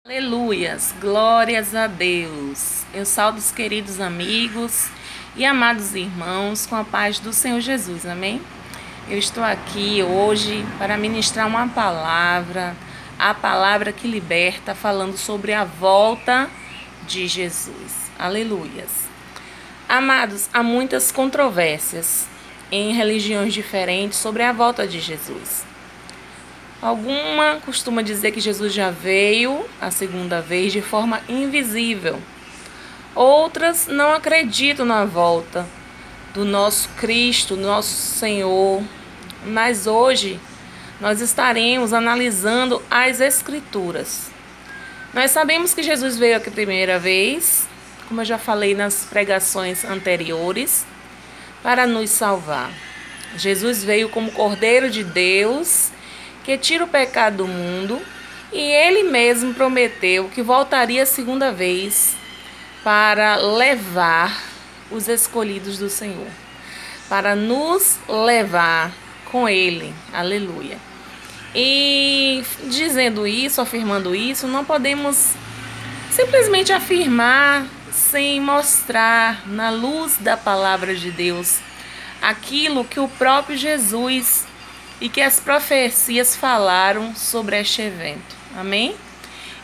Aleluias, glórias a Deus. Eu saúdo os queridos amigos e amados irmãos com a paz do Senhor Jesus, amém? Eu estou aqui hoje para ministrar uma palavra, a palavra que liberta, falando sobre a volta de Jesus. Aleluias. Amados, há muitas controvérsias em religiões diferentes sobre a volta de Jesus. Alguma costuma dizer que Jesus já veio a segunda vez de forma invisível. Outras não acreditam na volta do nosso Cristo, nosso Senhor. Mas hoje nós estaremos analisando as Escrituras. Nós sabemos que Jesus veio a primeira vez, como eu já falei nas pregações anteriores, para nos salvar. Jesus veio como Cordeiro de Deus, que tira o pecado do mundo, e ele mesmo prometeu que voltaria a segunda vez para levar os escolhidos do Senhor, para nos levar com ele, aleluia. E dizendo isso, afirmando isso, não podemos simplesmente afirmar sem mostrar na luz da palavra de Deus aquilo que o próprio Jesus e que as profecias falaram sobre este evento. Amém?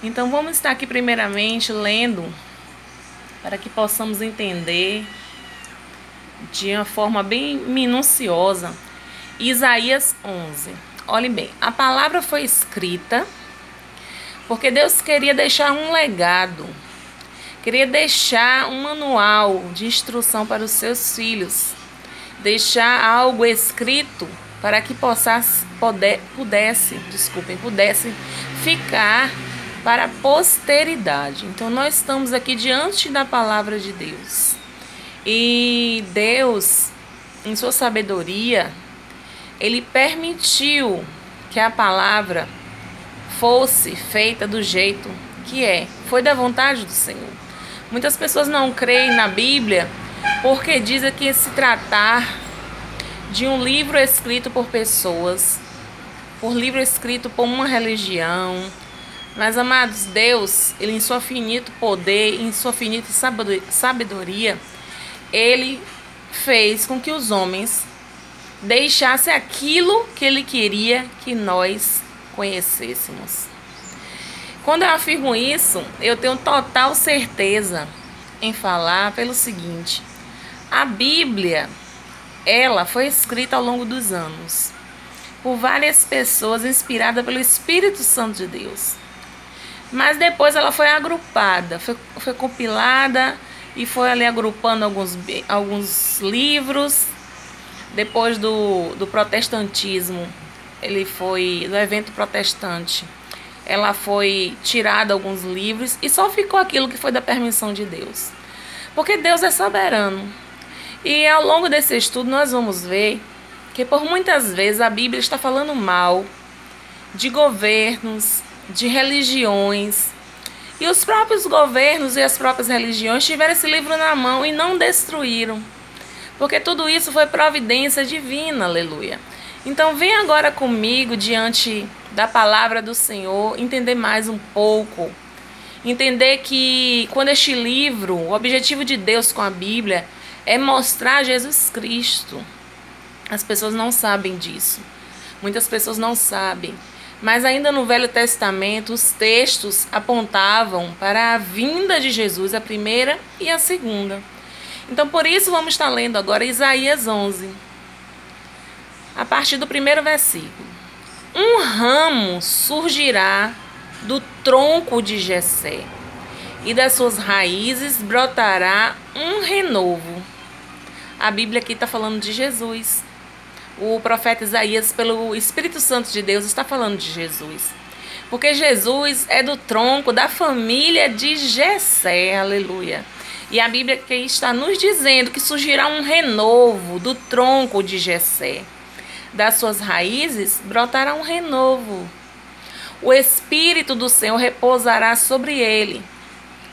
Então vamos estar aqui primeiramente lendo para que possamos entender de uma forma bem minuciosa Isaías 11. Olhem bem, a palavra foi escrita porque Deus queria deixar um legado, queria deixar um manual de instrução para os seus filhos, deixar algo escrito para que pudesse ficar para a posteridade. Então nós estamos aqui diante da palavra de Deus. E Deus, em sua sabedoria, ele permitiu que a palavra fosse feita do jeito que foi da vontade do Senhor. Muitas pessoas não creem na Bíblia porque dizem que se tratar de um livro escrito por pessoas, por livro escrito por uma religião. Mas, amados, Deus, ele em seu infinito poder, em sua infinita sabedoria, ele fez com que os homens deixassem aquilo que ele queria que nós conhecêssemos. Quando eu afirmo isso, eu tenho total certeza em falar pelo seguinte: a Bíblia, ela foi escrita ao longo dos anos por várias pessoas inspiradas pelo Espírito Santo de Deus. Mas depois ela foi agrupada, foi compilada e foi ali agrupando alguns livros. Depois do protestantismo, do evento protestante, ela foi tirada alguns livros e só ficou aquilo que foi da permissão de Deus. Porque Deus é soberano. E ao longo desse estudo nós vamos ver que por muitas vezes a Bíblia está falando mal de governos, de religiões. E os próprios governos e as próprias religiões tiveram esse livro na mão e não destruíram. Porque tudo isso foi providência divina, aleluia. Então vem agora comigo diante da palavra do Senhor, entender mais um pouco. Entender que quando este livro, o objetivo de Deus com a Bíblia é mostrar Jesus Cristo. As pessoas não sabem disso. Muitas pessoas não sabem. Mas ainda no Velho Testamento, os textos apontavam para a vinda de Jesus, a primeira e a segunda. Então, por isso, vamos estar lendo agora Isaías 11. A partir do primeiro versículo. Um ramo surgirá do tronco de Jessé, e das suas raízes brotará um renovo. A Bíblia aqui está falando de Jesus. O profeta Isaías, pelo Espírito Santo de Deus, está falando de Jesus. Porque Jesus é do tronco da família de Jessé, aleluia. E a Bíblia aqui está nos dizendo que surgirá um renovo do tronco de Jessé. Das suas raízes brotará um renovo. O Espírito do Senhor repousará sobre ele.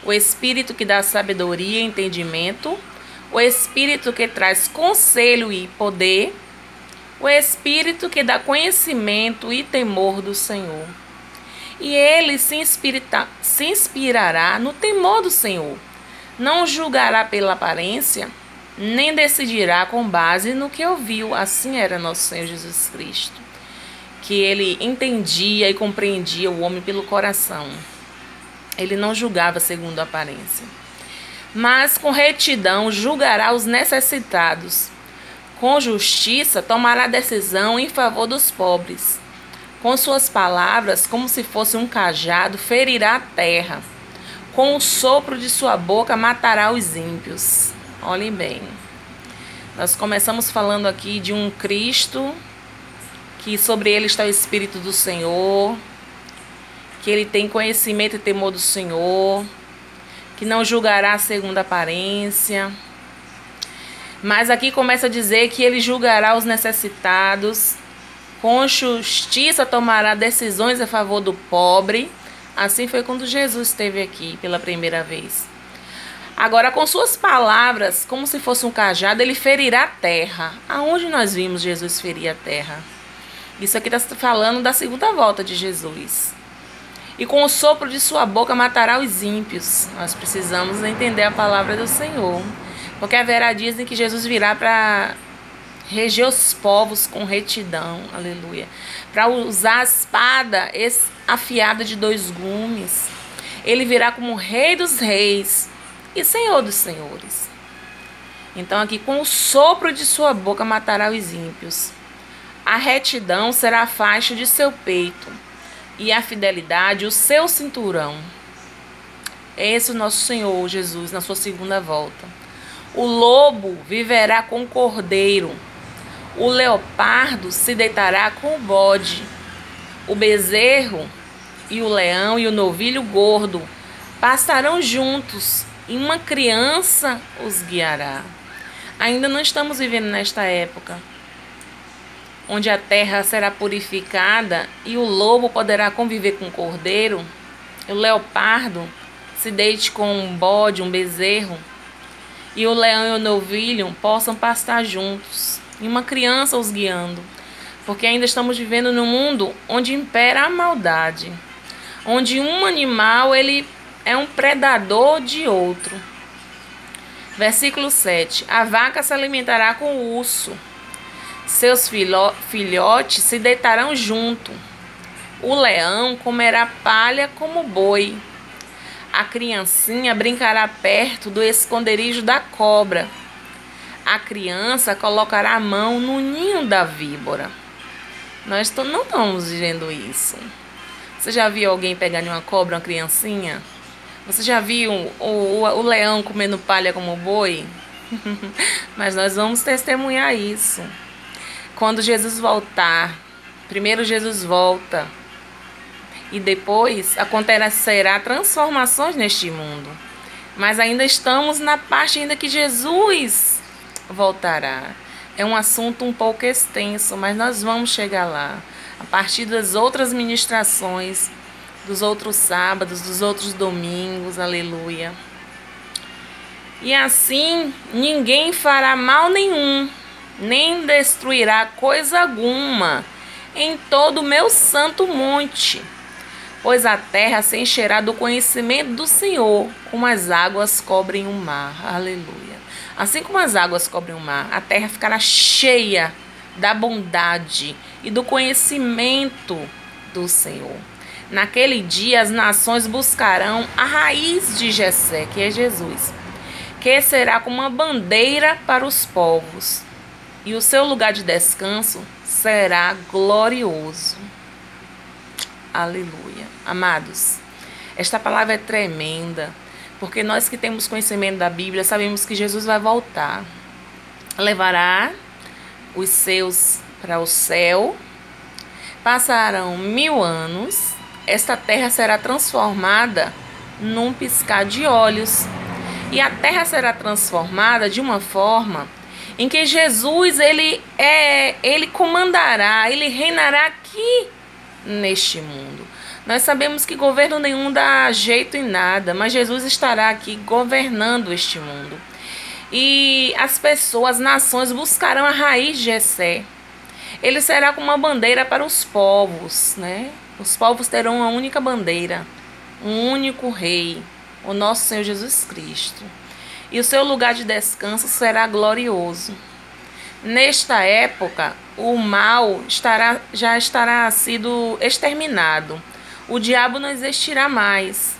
O Espírito que dá sabedoria e entendimento, o Espírito que traz conselho e poder, o Espírito que dá conhecimento e temor do Senhor. E ele se inspirará no temor do Senhor. Não julgará pela aparência, nem decidirá com base no que ouviu. Assim era nosso Senhor Jesus Cristo, que ele entendia e compreendia o homem pelo coração. Ele não julgava segundo a aparência, mas com retidão julgará os necessitados. Com justiça tomará decisão em favor dos pobres. Com suas palavras, como se fosse um cajado, ferirá a terra. Com o sopro de sua boca matará os ímpios. Olhem bem. Nós começamos falando aqui de um Cristo que sobre ele está o Espírito do Senhor, que ele tem conhecimento e temor do Senhor, que não julgará segundo a aparência. Mas aqui começa a dizer que ele julgará os necessitados, com justiça tomará decisões a favor do pobre. Assim foi quando Jesus esteve aqui pela primeira vez. Agora, com suas palavras, como se fosse um cajado, ele ferirá a terra. Aonde nós vimos Jesus ferir a terra? Isso aqui está falando da segunda volta de Jesus. E com o sopro de sua boca matará os ímpios. Nós precisamos entender a palavra do Senhor. Porque haverá dias em que Jesus virá para reger os povos com retidão. Aleluia. Para usar a espada afiada de 2 gumes. Ele virá como Rei dos Reis e Senhor dos Senhores. Então aqui, com o sopro de sua boca matará os ímpios. A retidão será a faixa de seu peito, e a fidelidade o seu cinturão. Esse é o nosso Senhor Jesus na sua segunda volta. O lobo viverá com o cordeiro. O leopardo se deitará com o bode. O bezerro e o leão e o novilho gordo pastarão juntos, e uma criança os guiará. Ainda não estamos vivendo nesta época, onde a terra será purificada e o lobo poderá conviver com o cordeiro, o leopardo se deite com um bode, um bezerro, e o leão e o novilho possam pastar juntos, e uma criança os guiando, porque ainda estamos vivendo num mundo onde impera a maldade, onde um animal ele é um predador de outro. Versículo 7. A vaca se alimentará com o urso. Seus filhotes se deitarão junto. O leão comerá palha como o boi. A criancinha brincará perto do esconderijo da cobra. A criança colocará a mão no ninho da víbora. Nós não estamos vivendo isso. Você já viu alguém pegando uma cobra, uma criancinha? Você já viu o leão comendo palha como o boi? Mas nós vamos testemunhar isso. Quando Jesus voltar, primeiro Jesus volta e depois acontecerá transformações neste mundo. Mas ainda estamos na parte ainda que Jesus voltará. É um assunto um pouco extenso, mas nós vamos chegar lá. A partir das outras ministrações, dos outros sábados, dos outros domingos, aleluia. E assim, ninguém fará mal nenhum, nem destruirá coisa alguma em todo o meu santo monte, pois a terra se encherá do conhecimento do Senhor, como as águas cobrem o mar. Aleluia. Assim como as águas cobrem o mar, a terra ficará cheia da bondade e do conhecimento do Senhor. Naquele dia as nações buscarão a raiz de Jessé, que é Jesus, que será como uma bandeira para os povos, e o seu lugar de descanso será glorioso. Aleluia. Amados, esta palavra é tremenda, porque nós que temos conhecimento da Bíblia sabemos que Jesus vai voltar, levará os seus para o céu, passarão 1000 anos, esta terra será transformada num piscar de olhos, e a terra será transformada de uma forma em que Jesus ele comandará, ele reinará aqui neste mundo. Nós sabemos que governo nenhum dá jeito em nada, mas Jesus estará aqui governando este mundo. E as pessoas, as nações buscarão a raiz de Jessé. Ele será como uma bandeira para os povos, né? Os povos terão uma única bandeira, um único rei, o nosso Senhor Jesus Cristo. E o seu lugar de descanso será glorioso. Nesta época, o mal já estará sido exterminado. O diabo não existirá mais.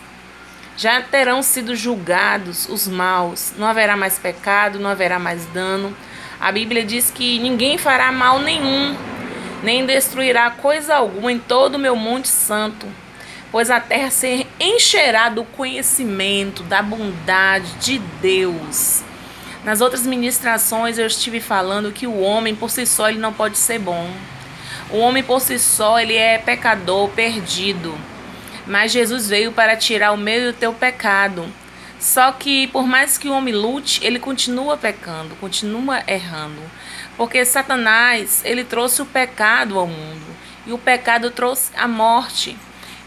Já terão sido julgados os maus. Não haverá mais pecado, não haverá mais dano. A Bíblia diz que ninguém fará mal nenhum, nem destruirá coisa alguma em todo o meu monte santo, pois a terra se encherá do conhecimento, da bondade de Deus. Nas outras ministrações eu estive falando que o homem por si só ele não pode ser bom. O homem por si só ele é pecador, perdido. Mas Jesus veio para tirar o meu e o teu pecado. Só que por mais que o homem lute, ele continua pecando, continua errando. Porque Satanás, ele trouxe o pecado ao mundo. E o pecado trouxe a morte.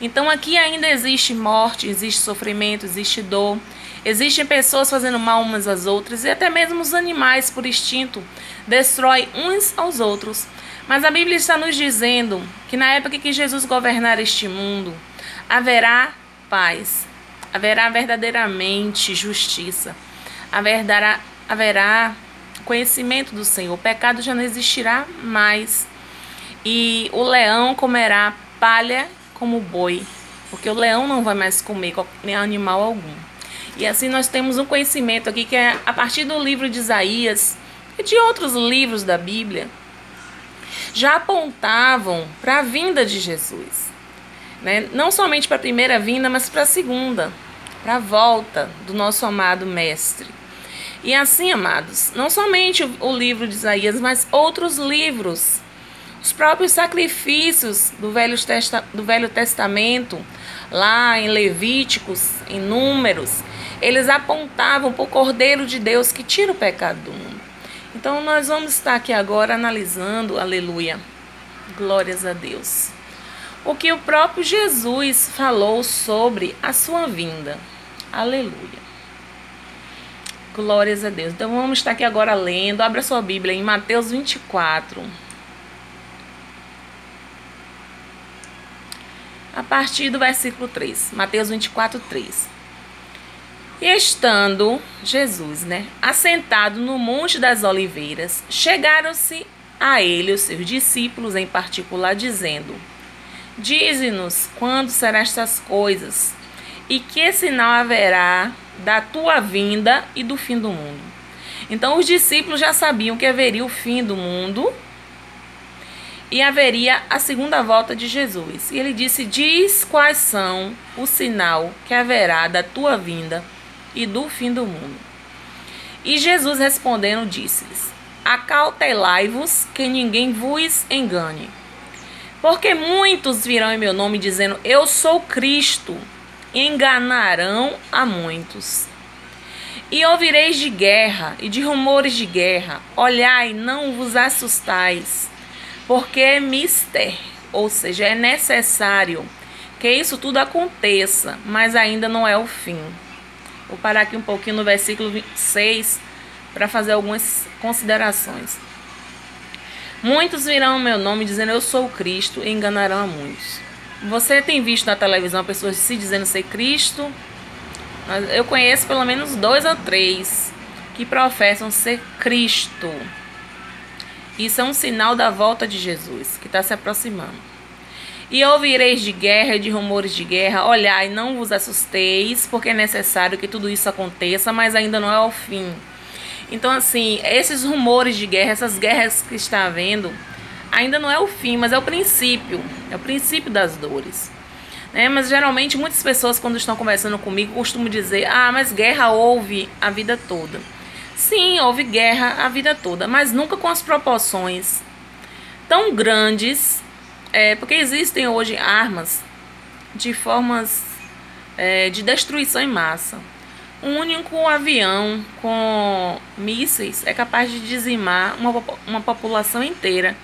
Então aqui ainda existe morte, existe sofrimento, existe dor. Existem pessoas fazendo mal umas às outras. E até mesmo os animais, por instinto, destroem uns aos outros. Mas a Bíblia está nos dizendo que na época que Jesus governar este mundo, haverá paz. Haverá verdadeiramente justiça. Haverá conhecimento do Senhor. O pecado já não existirá mais. E o leão comerá palha como boi. Porque o leão não vai mais comer nem animal algum. E assim nós temos um conhecimento aqui que é a partir do livro de Isaías e de outros livros da Bíblia. Já apontavam para a vinda de Jesus. Né? Não somente para a primeira vinda, mas para a segunda. Para a volta do nosso amado Mestre. E assim, amados, não somente o livro de Isaías, mas outros livros, os próprios sacrifícios do Velho Testamento, lá em Levíticos, em Números, eles apontavam para o Cordeiro de Deus que tira o pecado do mundo. Então nós vamos estar aqui agora analisando, aleluia, glórias a Deus, o que o próprio Jesus falou sobre a sua vinda. Aleluia. Glórias a Deus. Então vamos estar aqui agora lendo. Abra sua Bíblia em Mateus 24. A partir do versículo 3. Mateus 24, 3. E estando Jesus, assentado no Monte das Oliveiras, chegaram-se a ele os seus discípulos em particular, dizendo: Dize-nos quando serão estas coisas, e que sinal haverá da tua vinda e do fim do mundo. Então os discípulos já sabiam que haveria o fim do mundo e haveria a segunda volta de Jesus. E ele disse: diz quais são o sinal que haverá da tua vinda e do fim do mundo. E Jesus respondendo disse-lhes: acautelai-vos que ninguém vos engane. Porque muitos virão em meu nome dizendo: eu sou Cristo, e enganarão a muitos. E ouvireis de guerra e de rumores de guerra. Olhai, não vos assustais, porque é mister, ou seja, é necessário que isso tudo aconteça, mas ainda não é o fim. Vou parar aqui um pouquinho no versículo 26 para fazer algumas considerações. Muitos virão ao meu nome dizendo: eu sou o Cristo, e enganarão a muitos. Você tem visto na televisão pessoas se dizendo ser Cristo? Eu conheço pelo menos 2 ou 3 que professam ser Cristo. Isso é um sinal da volta de Jesus, que está se aproximando. E ouvireis de guerra e de rumores de guerra. Olhai, não vos assusteis, porque é necessário que tudo isso aconteça, mas ainda não é o fim. Então, assim, esses rumores de guerra, essas guerras que está havendo, ainda não é o fim, mas é o princípio das dores. Mas geralmente muitas pessoas, quando estão conversando comigo, costumam dizer: mas guerra houve a vida toda. Sim, houve guerra a vida toda, mas nunca com as proporções tão grandes, porque existem hoje armas de formas de destruição em massa. Um único avião com mísseis é capaz de dizimar uma população inteira.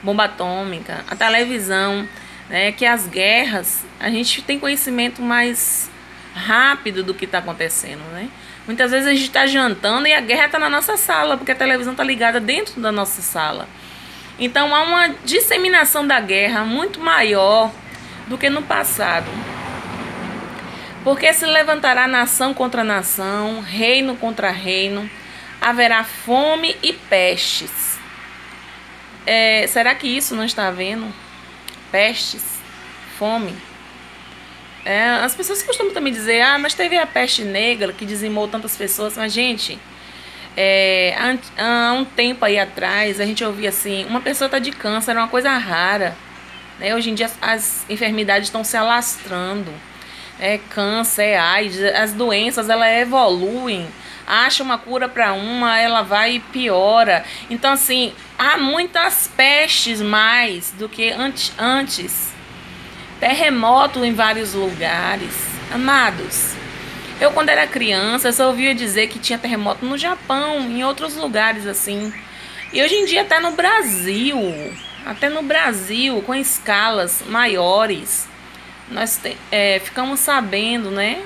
Bomba atômica, a televisão, que as guerras, a gente tem conhecimento mais rápido do que está acontecendo, Muitas vezes a gente está jantando e a guerra está na nossa sala, porque a televisão está ligada dentro da nossa sala. Então há uma disseminação da guerra muito maior do que no passado. Porque se levantará nação contra nação, reino contra reino, haverá fome e pestes. Será que isso não está havendo? Pestes, fome. As pessoas costumam também dizer, mas teve a peste negra que dizimou tantas pessoas. Mas, gente, há um tempo aí atrás, a gente ouvia assim, uma pessoa está de câncer, era uma coisa rara. Hoje em dia as enfermidades estão se alastrando. Câncer, AIDS, as doenças, elas evoluem. Acha uma cura para uma, ela vai e piora. Então, assim, há muitas pestes mais do que antes. Terremoto em vários lugares. Amados, eu quando era criança, eu só ouvia dizer que tinha terremoto no Japão, em outros lugares assim. E hoje em dia até no Brasil, com escalas maiores, nós ficamos sabendo, né?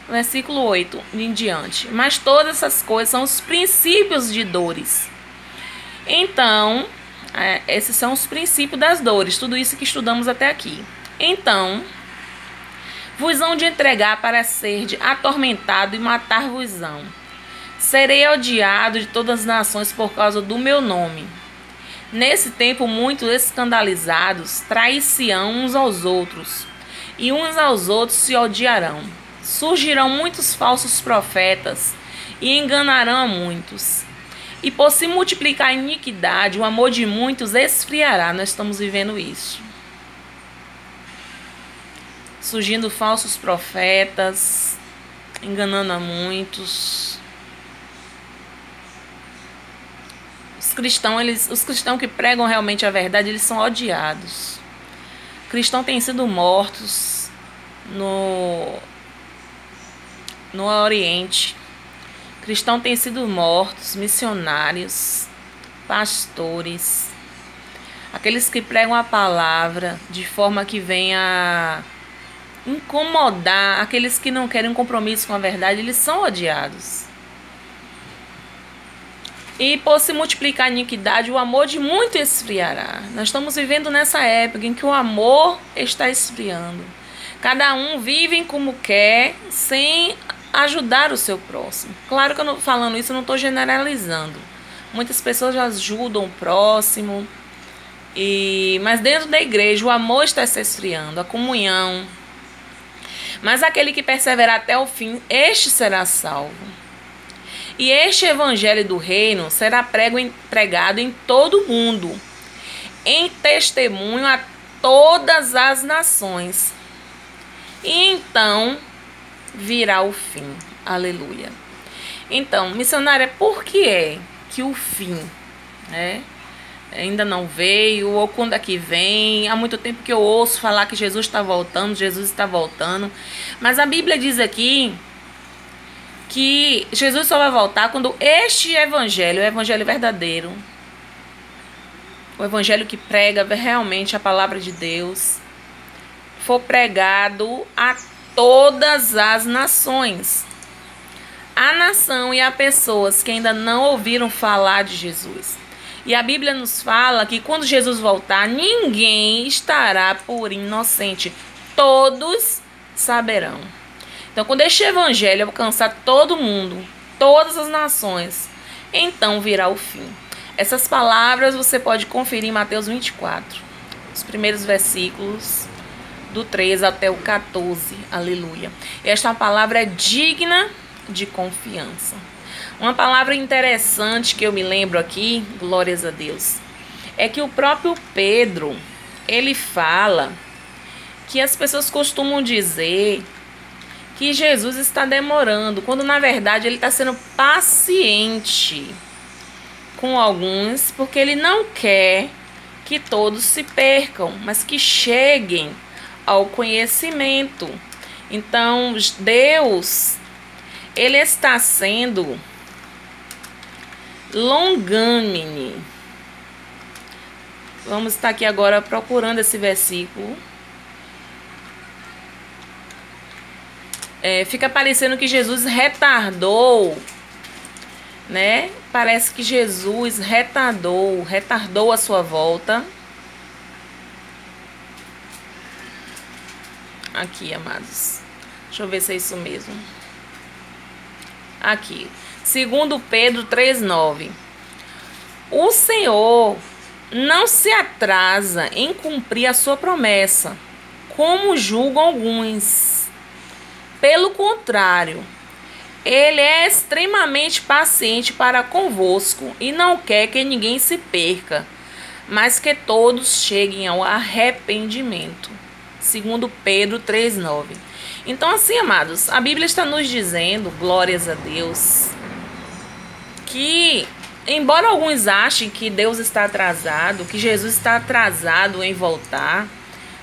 Versículo 8 em diante. Mas todas essas coisas são os princípios de dores. Então, esses são os princípios das dores. Tudo isso que estudamos até aqui. Então, vos hão de entregar para ser atormentado e matar-vos-ão. Serei odiado de todas as nações por causa do meu nome. Nesse tempo, muitos escandalizados trair-se-ão uns aos outros, e uns aos outros se odiarão. Surgirão muitos falsos profetas, e enganarão a muitos. E por se multiplicar a iniquidade, o amor de muitos esfriará. Nós estamos vivendo isso. Surgindo falsos profetas, enganando a muitos. Os cristãos que pregam realmente a verdade, eles são odiados. Cristãos têm sido mortos no Oriente. Cristãos têm sido mortos, missionários, pastores, aqueles que pregam a palavra de forma que venha incomodar, aqueles que não querem um compromisso com a verdade, eles são odiados. E por se multiplicar a iniquidade, o amor de muito esfriará. Nós estamos vivendo nessa época em que o amor está esfriando. Cada um vive como quer, sem ajudar o seu próximo. Claro que falando isso, eu não estou generalizando. Muitas pessoas já ajudam o próximo. Mas dentro da igreja, o amor está se esfriando, a comunhão. Mas aquele que perseverar até o fim, este será salvo. E este evangelho do reino será pregado em todo o mundo, em testemunho a todas as nações. E então virá o fim. Aleluia. Então, missionária, por que é que o fim, ainda não veio, ou quando é que vem? Há muito tempo que eu ouço falar que Jesus está voltando, Jesus está voltando. Mas a Bíblia diz aqui que Jesus só vai voltar quando este evangelho, o evangelho verdadeiro, o evangelho que prega realmente a palavra de Deus, for pregado a todas as nações. A nação e a pessoas que ainda não ouviram falar de Jesus. E a Bíblia nos fala que quando Jesus voltar, ninguém estará por inocente. Todos saberão. Então, quando este evangelho alcançar todo mundo, todas as nações, então virá o fim. Essas palavras você pode conferir em Mateus 24, os primeiros versículos, do 13 até o 14. Aleluia. Esta palavra é digna de confiança. Uma palavra interessante que eu me lembro aqui, glórias a Deus, é que o próprio Pedro, ele fala que as pessoas costumam dizer que Jesus está demorando, quando na verdade ele está sendo paciente com alguns, porque ele não quer que todos se percam, mas que cheguem ao conhecimento. Então, Deus, ele está sendo longânime. Vamos estar aqui agora procurando esse versículo. Fica parecendo que Jesus retardou, né? Parece que Jesus retardou a sua volta. Aqui, amados. Deixa eu ver se é isso mesmo. Aqui. 2 Pedro 3:9. O Senhor não se atrasa em cumprir a sua promessa, como julgam alguns. Pelo contrário, Ele é extremamente paciente para convosco e não quer que ninguém se perca, mas que todos cheguem ao arrependimento. 2 Pedro 3:9. Então, assim, amados, a Bíblia está nos dizendo, glórias a Deus, que, embora alguns achem que Deus está atrasado, que Jesus está atrasado em voltar,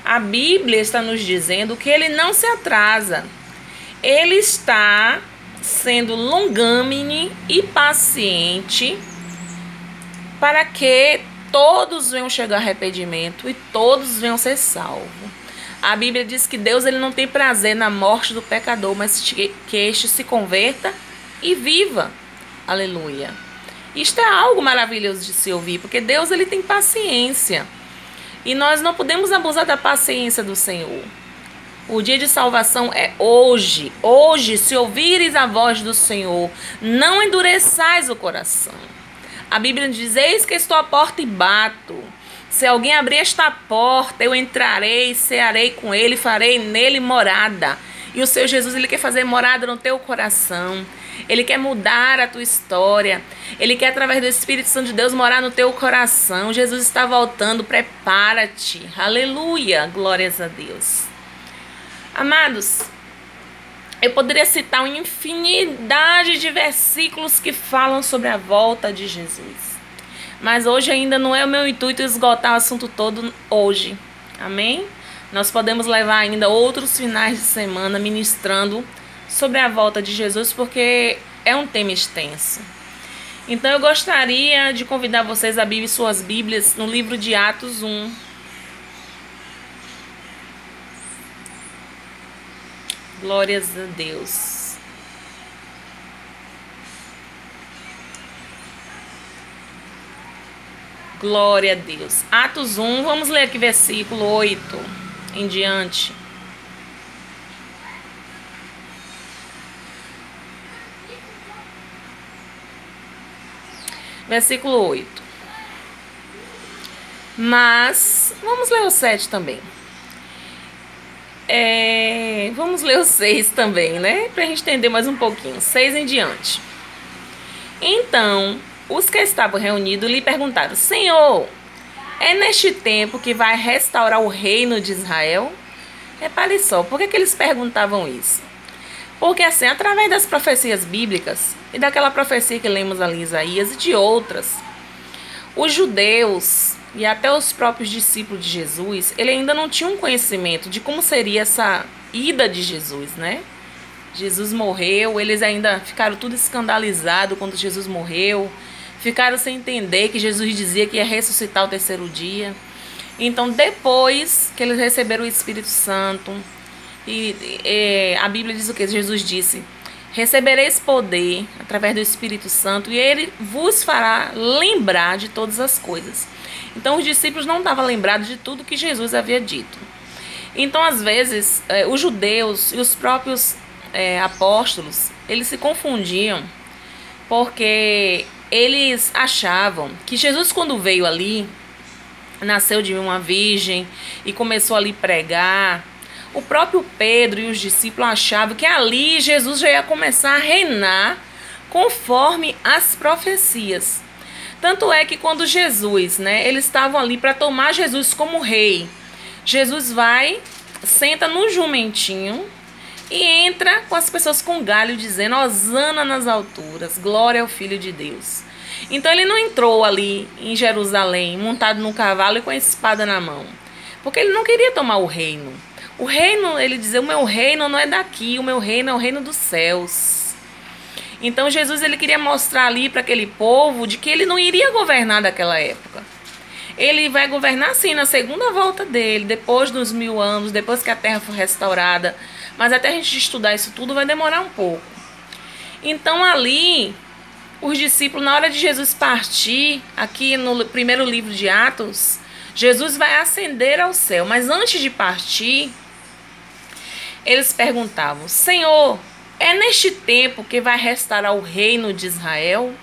a Bíblia está nos dizendo que Ele não se atrasa. Ele está sendo longânime e paciente para que todos venham chegar ao arrependimento e todos venham ser salvos. A Bíblia diz que Deus ele não tem prazer na morte do pecador, mas que este se converta e viva. Aleluia. Isto é algo maravilhoso de se ouvir, porque Deus ele tem paciência. E nós não podemos abusar da paciência do Senhor. O dia de salvação é hoje. Hoje, se ouvires a voz do Senhor, não endureçais o coração. A Bíblia diz, eis que estou à porta e bato. Se alguém abrir esta porta, eu entrarei, cearei com ele, farei nele morada. E o Senhor Jesus, ele quer fazer morada no teu coração. Ele quer mudar a tua história. Ele quer, através do Espírito Santo de Deus, morar no teu coração. Jesus está voltando, prepara-te. Aleluia, glórias a Deus. Amados, eu poderia citar uma infinidade de versículos que falam sobre a volta de Jesus. Mas hoje ainda não é o meu intuito esgotar o assunto todo hoje. Amém? Nós podemos levar ainda outros finais de semana ministrando sobre a volta de Jesus, porque é um tema extenso. Então eu gostaria de convidar vocês a abrir suas Bíblias no livro de Atos 1. Glórias a Deus. Glória a Deus. Atos 1, vamos ler aqui versículo 8 em diante. Versículo 8. Mas, vamos ler o 7 também. Vamos ler o 6 também, né? Pra gente entender mais um pouquinho. 6 em diante. Então, os que estavam reunidos lhe perguntaram, Senhor, é neste tempo que vai restaurar o reino de Israel? Repare só, por que eles perguntavam isso? Porque assim, através das profecias bíblicas, e daquela profecia que lemos ali em Isaías e de outras, os judeus e até os próprios discípulos de Jesus, ele ainda não tinham conhecimento de como seria essa ida de Jesus, né? Jesus morreu, eles ainda ficaram tudo escandalizados quando Jesus morreu, ficaram sem entender que Jesus dizia que ia ressuscitar o terceiro dia. Então, depois que eles receberam o Espírito Santo, a Bíblia diz o que? Jesus disse, recebereis poder através do Espírito Santo e ele vos fará lembrar de todas as coisas. Então, os discípulos não estavam lembrados de tudo que Jesus havia dito. Então, às vezes, os judeus e os próprios apóstolos, eles se confundiam porque eles achavam que Jesus, quando veio ali, nasceu de uma virgem e começou ali a pregar. O próprio Pedro e os discípulos achavam que ali Jesus já ia começar a reinar conforme as profecias. Tanto é que quando Jesus, eles estavam ali para tomar Jesus como rei, Jesus vai, senta no jumentinho e entra com as pessoas com galho dizendo, hosana nas alturas, glória ao Filho de Deus. Então ele não entrou ali em Jerusalém montado num cavalo e com a espada na mão, porque ele não queria tomar o reino. O reino, ele dizia, o meu reino não é daqui, o meu reino é o reino dos céus. Então Jesus ele queria mostrar ali para aquele povo de que ele não iria governar daquela época. Ele vai governar sim na segunda volta dele, depois dos 1000 anos, depois que a terra for restaurada. Mas até a gente estudar isso tudo vai demorar um pouco. Então ali, os discípulos, na hora de Jesus partir, aqui no primeiro livro de Atos, Jesus vai ascender ao céu. Mas antes de partir, eles perguntavam: Senhor, é neste tempo que vai restaurar o reino de Israel?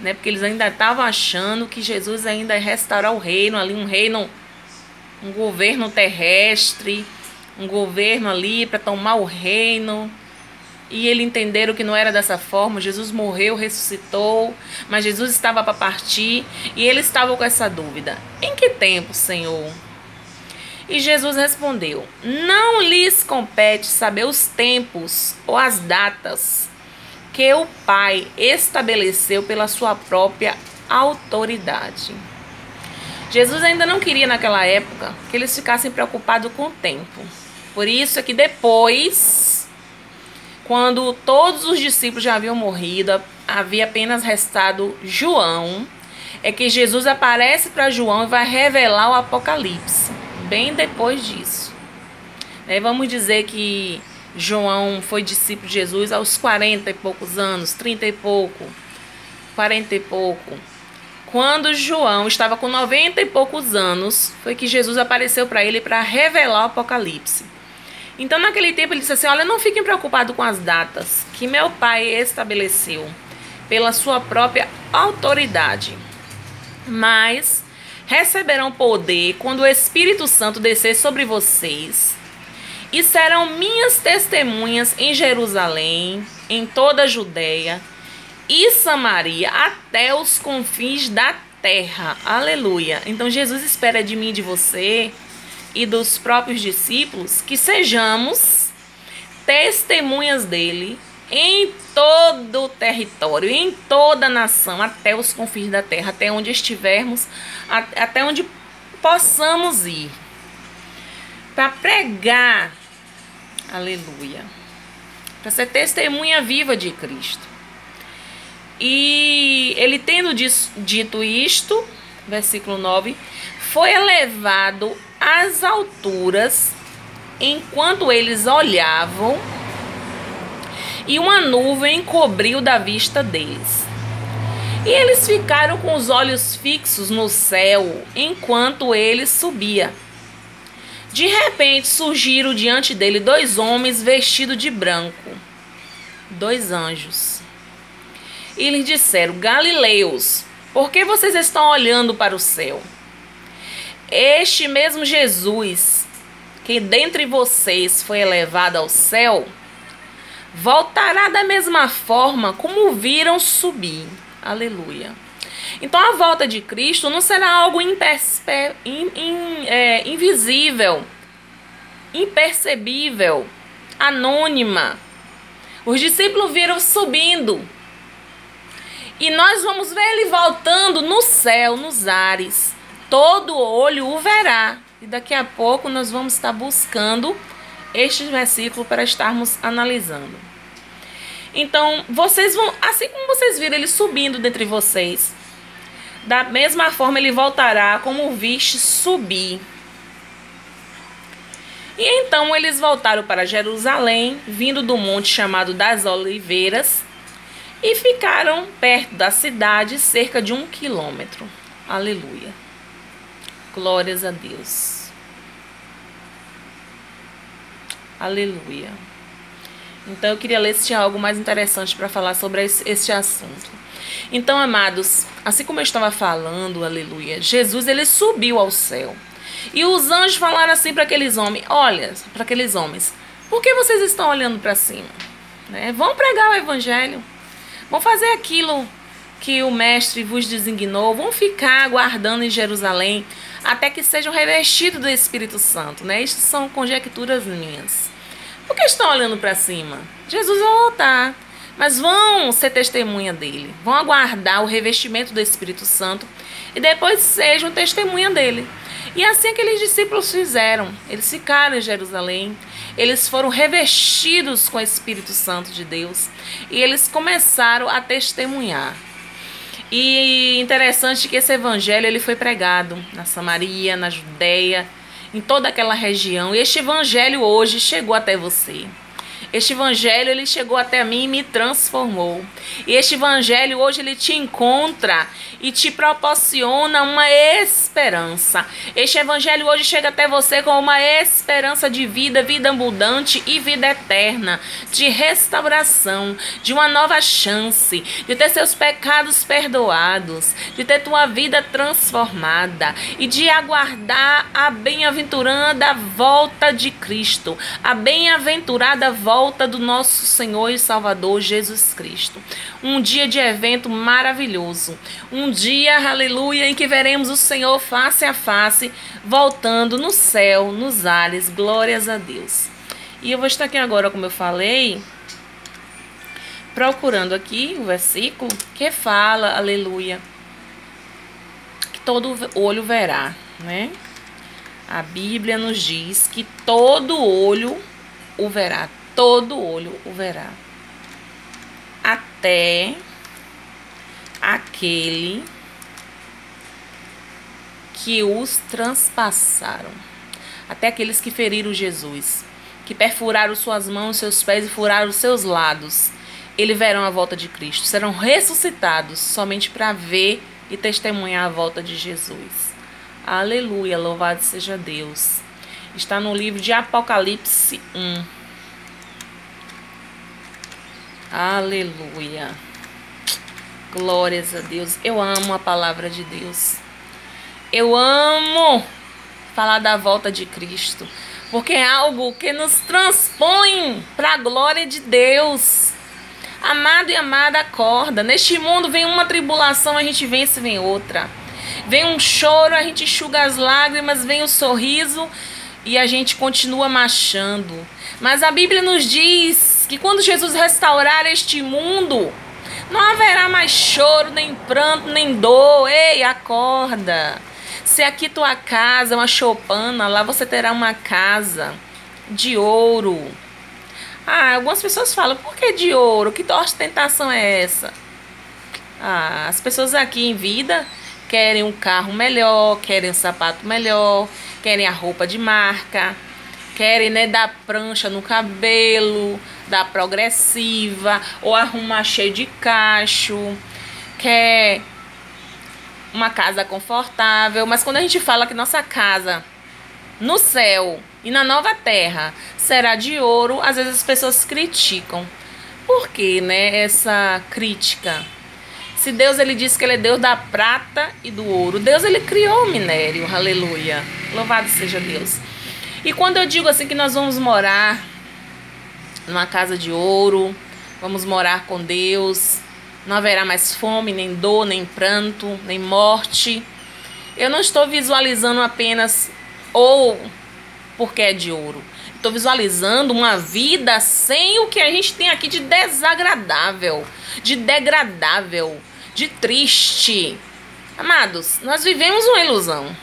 Né? Porque eles ainda estavam achando que Jesus ainda ia restaurar o reino, ali um reino, um governo terrestre, um governo ali para tomar o reino. E eles entenderam que não era dessa forma. Jesus morreu, ressuscitou, mas Jesus estava para partir e eles estavam com essa dúvida: em que tempo, Senhor? E Jesus respondeu: não lhes compete saber os tempos ou as datas que o Pai estabeleceu pela sua própria autoridade. Jesus ainda não queria naquela época que eles ficassem preocupados com o tempo. Por isso é que depois, quando todos os discípulos já haviam morrido, havia apenas restado João, é que Jesus aparece para João e vai revelar o Apocalipse. Bem depois disso. Vamos dizer que João foi discípulo de Jesus aos 40 e poucos anos, 30 e pouco, 40 e pouco. Quando João estava com 90 e poucos anos, foi que Jesus apareceu para ele para revelar o Apocalipse. Então, naquele tempo, ele disse assim: olha, não fiquem preocupados com as datas que meu Pai estabeleceu pela sua própria autoridade, mas receberão poder quando o Espírito Santo descer sobre vocês, e serão minhas testemunhas em Jerusalém, em toda a Judéia e Samaria, até os confins da terra. Aleluia! Então Jesus espera de mim e de você e dos próprios discípulos que sejamos testemunhas dele em todo o território, em toda a nação, até os confins da terra, até onde estivermos, até onde possamos ir, para pregar, aleluia, para ser testemunha viva de Cristo. E ele, tendo dito isto, versículo 9, foi elevado às alturas enquanto eles olhavam, e uma nuvem cobriu da vista deles. E eles ficaram com os olhos fixos no céu enquanto ele subia. De repente surgiram diante dele 2 homens vestidos de branco, 2 anjos. E lhes disseram: Galileus, por que vocês estão olhando para o céu? Este mesmo Jesus, que dentre vocês foi elevado ao céu, voltará da mesma forma como o viram subir. Aleluia. Então a volta de Cristo não será algo invisível, impercebível, anônima. Os discípulos viram subindo. E nós vamos ver ele voltando no céu, nos ares. Todo olho o verá. E daqui a pouco nós vamos estar buscando este versículo para estarmos analisando. Então, vocês vão, assim como vocês viram ele subindo dentre vocês, da mesma forma ele voltará como o viste subir. E então eles voltaram para Jerusalém, vindo do monte chamado das Oliveiras, e ficaram perto da cidade, cerca de 1 quilômetro. Aleluia. Glórias a Deus. Aleluia. Então eu queria ler se tinha algo mais interessante para falar sobre este assunto. Então, amados, assim como eu estava falando, aleluia, Jesus, ele subiu ao céu. E os anjos falaram assim para aqueles homens: olha, para aqueles homens, por que vocês estão olhando para cima? Vão pregar o evangelho. Vão fazer aquilo que o mestre vos designou. Vão ficar aguardando em Jerusalém até que sejam revestidos do Espírito Santo. Estas são conjecturas minhas. Por que estão olhando para cima? Jesus vai voltar, mas vão ser testemunha dele. Vão aguardar o revestimento do Espírito Santo e depois sejam testemunha dele. E assim aqueles discípulos fizeram. Eles ficaram em Jerusalém, eles foram revestidos com o Espírito Santo de Deus e eles começaram a testemunhar. E interessante que esse evangelho ele foi pregado na Samaria, na Judéia, em toda aquela região. E este evangelho hoje chegou até você. Este evangelho, ele chegou até mim e me transformou. E este evangelho hoje ele te encontra e te proporciona uma esperança. Este evangelho hoje chega até você com uma esperança de vida, vida abundante e vida eterna, de restauração, de uma nova chance, de ter seus pecados perdoados, de ter tua vida transformada e de aguardar a bem-aventurada volta de Cristo, a bem-aventurada volta do nosso Senhor e Salvador Jesus Cristo. Um dia de evento maravilhoso, um dia, aleluia, em que veremos o Senhor face a face, voltando no céu, nos ares, glórias a Deus. E eu vou estar aqui agora, como eu falei, procurando aqui o versículo que fala, aleluia, que todo olho verá, né? A Bíblia nos diz que todo olho o verá, todo olho o verá, até aquele que os transpassaram, até aqueles que feriram Jesus, que perfuraram suas mãos, seus pés e furaram os seus lados. Eles verão a volta de Cristo, serão ressuscitados somente para ver e testemunhar a volta de Jesus. Aleluia, louvado seja Deus. Está no livro de Apocalipse 1. Aleluia. Glórias a Deus. Eu amo a palavra de Deus. Eu amo falar da volta de Cristo, porque é algo que nos transpõe para a glória de Deus. Amado e amada, acorda. Neste mundo vem uma tribulação, a gente vence, vem outra. Vem um choro, a gente enxuga as lágrimas, vem o sorriso e a gente continua marchando. Mas a Bíblia nos diz que quando Jesus restaurar este mundo, não haverá mais choro, nem pranto, nem dor. Ei, acorda. Se aqui tua casa é uma choupana, lá você terá uma casa de ouro. Algumas pessoas falam, por que de ouro? Que ostentação é essa? As pessoas aqui em vida querem um carro melhor, querem um sapato melhor, querem a roupa de marca, querem, né, dar prancha no cabelo, dar progressiva, ou arrumar cheio de cacho, quer uma casa confortável. Mas quando a gente fala que nossa casa no céu e na nova terra será de ouro, às vezes as pessoas criticam. Por que, né, essa crítica? Se Deus, ele disse que ele é Deus da prata e do ouro. Deus, ele criou o minério, aleluia. Louvado seja Deus. E quando eu digo assim que nós vamos morar numa casa de ouro, vamos morar com Deus, não haverá mais fome, nem dor, nem pranto, nem morte, eu não estou visualizando apenas ou porque é de ouro. Estou visualizando uma vida sem o que a gente tem aqui de desagradável, de degradável, de triste. Amados, nós vivemos uma ilusão.